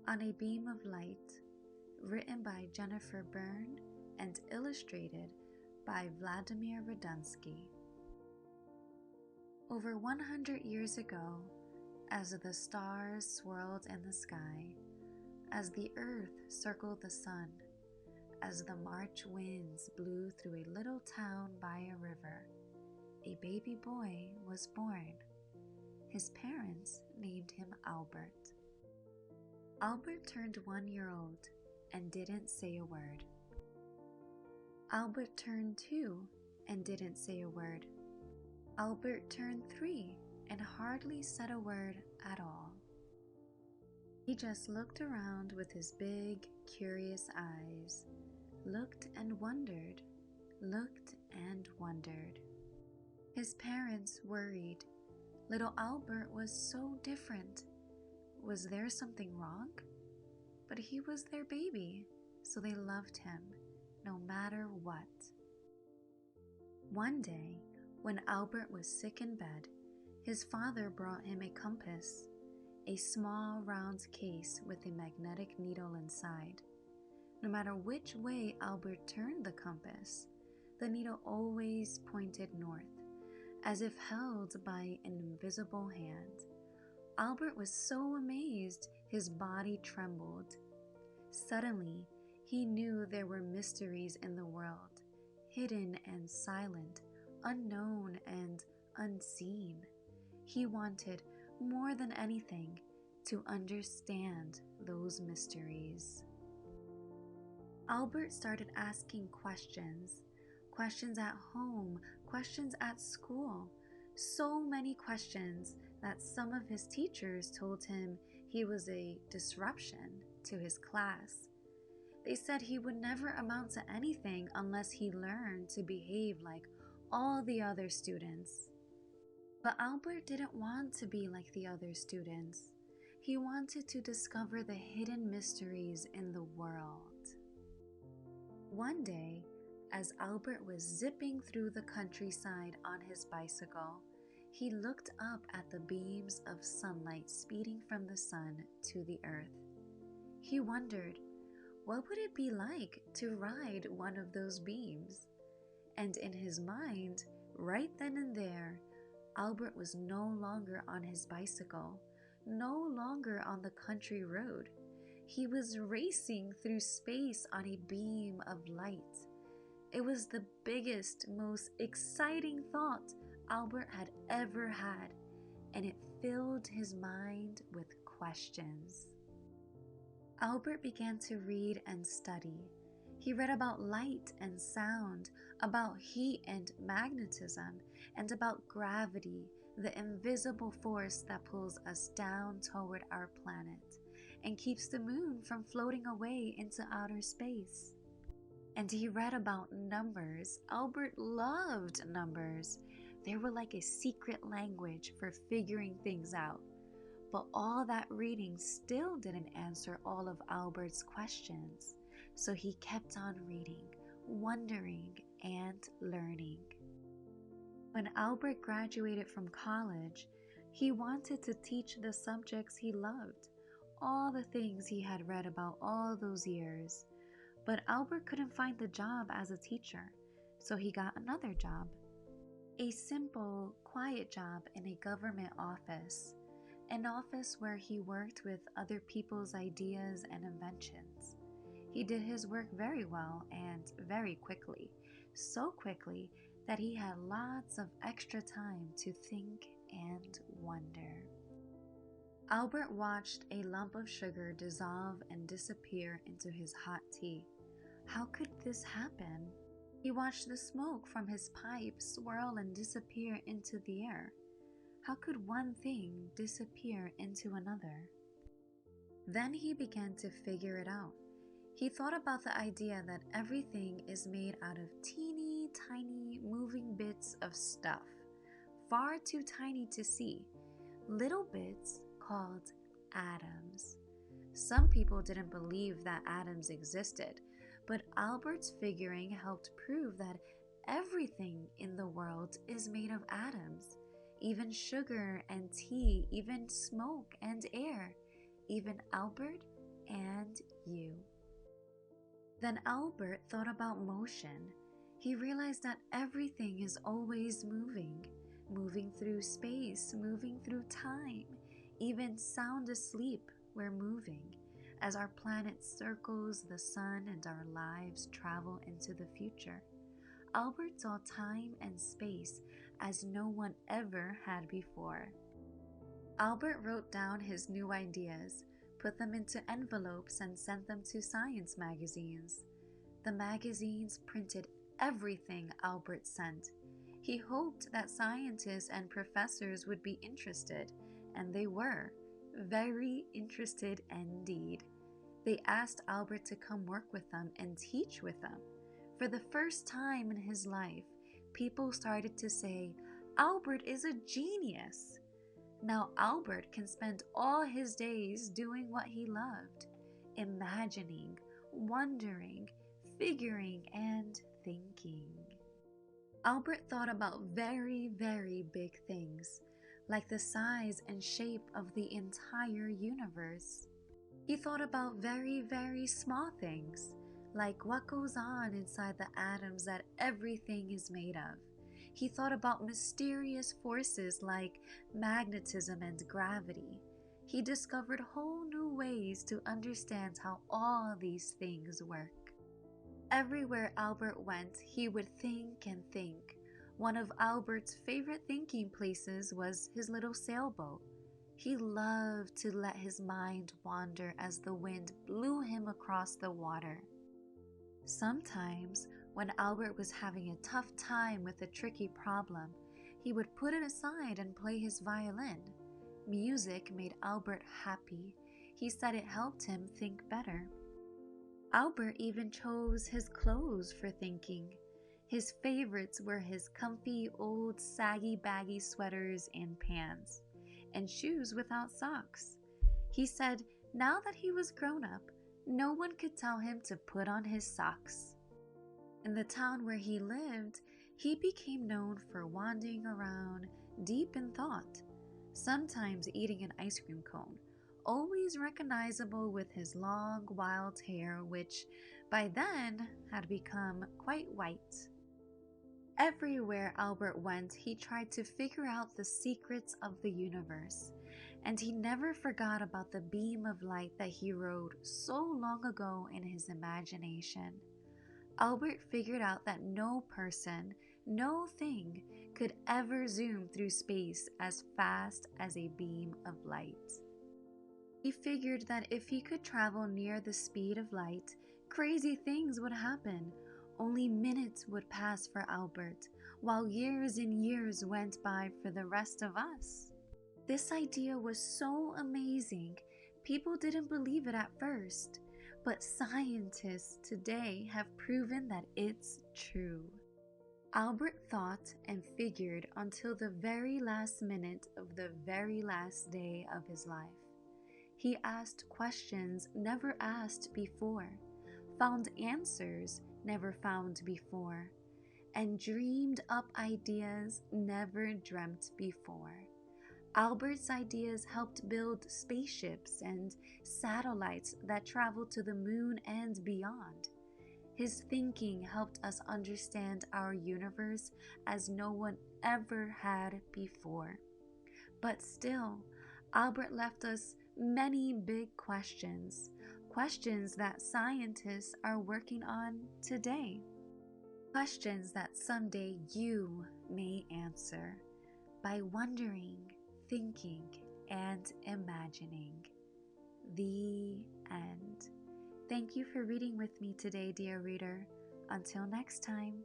On a Beam of Light, written by Jennifer Berne and illustrated by Vladimir Radunsky. Over 100 years ago, as the stars swirled in the sky, as the earth circled the sun, as the March winds blew through a little town by a river, a baby boy was born. His parents named him Albert. Albert turned 1 year old and didn't say a word. Albert turned 2 and didn't say a word. Albert turned 3 and hardly said a word at all. He just looked around with his big, curious eyes, looked and wondered, looked and wondered. His parents worried. Little Albert was so different. Was there something wrong? But he was their baby, so they loved him, no matter what. One day, when Albert was sick in bed, his father brought him a compass, a small round case with a magnetic needle inside. No matter which way Albert turned the compass, the needle always pointed north, as if held by an invisible hand. Albert was so amazed, his body trembled. Suddenly, he knew there were mysteries in the world, hidden and silent, unknown and unseen. He wanted, more than anything, to understand those mysteries. Albert started asking questions at home, questions at school, so many questions that some of his teachers told him he was a disruption to his class. They said he would never amount to anything unless he learned to behave like all the other students. But Albert didn't want to be like the other students. He wanted to discover the hidden mysteries in the world. One day, as Albert was zipping through the countryside on his bicycle, he looked up at the beams of sunlight speeding from the sun to the earth. He wondered, what would it be like to ride one of those beams? And in his mind, right then and there, Albert was no longer on his bicycle, no longer on the country road. He was racing through space on a beam of light. It was the biggest, most exciting thought Albert had ever had, and it filled his mind with questions. Albert began to read and study. He read about light and sound, about heat and magnetism, and about gravity, the invisible force that pulls us down toward our planet and keeps the moon from floating away into outer space. And he read about numbers. Albert loved numbers. They were like a secret language for figuring things out. But all that reading still didn't answer all of Albert's questions. So he kept on reading, wondering, and learning. When Albert graduated from college, he wanted to teach the subjects he loved, all the things he had read about all those years. But Albert couldn't find a job as a teacher, so he got another job. A simple, quiet job in a government office, an office where he worked with other people's ideas and inventions. He did his work very well and very quickly, so quickly that he had lots of extra time to think and wonder. Albert watched a lump of sugar dissolve and disappear into his hot tea. How could this happen? He watched the smoke from his pipe swirl and disappear into the air. How could one thing disappear into another? Then he began to figure it out. He thought about the idea that everything is made out of teeny tiny moving bits of stuff, far too tiny to see, little bits called atoms. Some people didn't believe that atoms existed, but Albert's figuring helped prove that everything in the world is made of atoms. Even sugar and tea, even smoke and air. Even Albert and you. Then Albert thought about motion. He realized that everything is always moving, moving through space, moving through time. Even sound asleep, we're moving. As our planet circles the sun and our lives travel into the future, Albert saw time and space as no one ever had before. Albert wrote down his new ideas, put them into envelopes, and sent them to science magazines. The magazines printed everything Albert sent. He hoped that scientists and professors would be interested, and they were, very interested indeed. They asked Albert to come work with them and teach with them. For the first time in his life, people started to say, "Albert is a genius." Now Albert can spend all his days doing what he loved, imagining, wondering, figuring, and thinking. Albert thought about very, very big things, like the size and shape of the entire universe. He thought about very, very small things, like what goes on inside the atoms that everything is made of. He thought about mysterious forces like magnetism and gravity. He discovered whole new ways to understand how all these things work. Everywhere Albert went, he would think and think. One of Albert's favorite thinking places was his little sailboat. He loved to let his mind wander as the wind blew him across the water. Sometimes, when Albert was having a tough time with a tricky problem, he would put it aside and play his violin. Music made Albert happy. He said it helped him think better. Albert even chose his clothes for thinking. His favorites were his comfy old saggy baggy sweaters and pants, and shoes without socks. He said now that he was grown up, no one could tell him to put on his socks. In the town where he lived, he became known for wandering around deep in thought, sometimes eating an ice cream cone, always recognizable with his long, wild hair, which by then had become quite white. Everywhere Albert went, he tried to figure out the secrets of the universe, and he never forgot about the beam of light that he rode so long ago in his imagination. Albert figured out that no person, no thing, could ever zoom through space as fast as a beam of light. He figured that if he could travel near the speed of light, crazy things would happen. Only minutes would pass for Albert, while years and years went by for the rest of us. This idea was so amazing, people didn't believe it at first, but scientists today have proven that it's true. Albert thought and figured until the very last minute of the very last day of his life. He asked questions never asked before, found answers never found before, and dreamed up ideas never dreamt before. Albert's ideas helped build spaceships and satellites that traveled to the moon and beyond. His thinking helped us understand our universe as no one ever had before. But still, Albert left us many big questions, questions that scientists are working on today. Questions that someday you may answer by wondering, thinking, and imagining. The end. Thank you for reading with me today, dear reader. Until next time.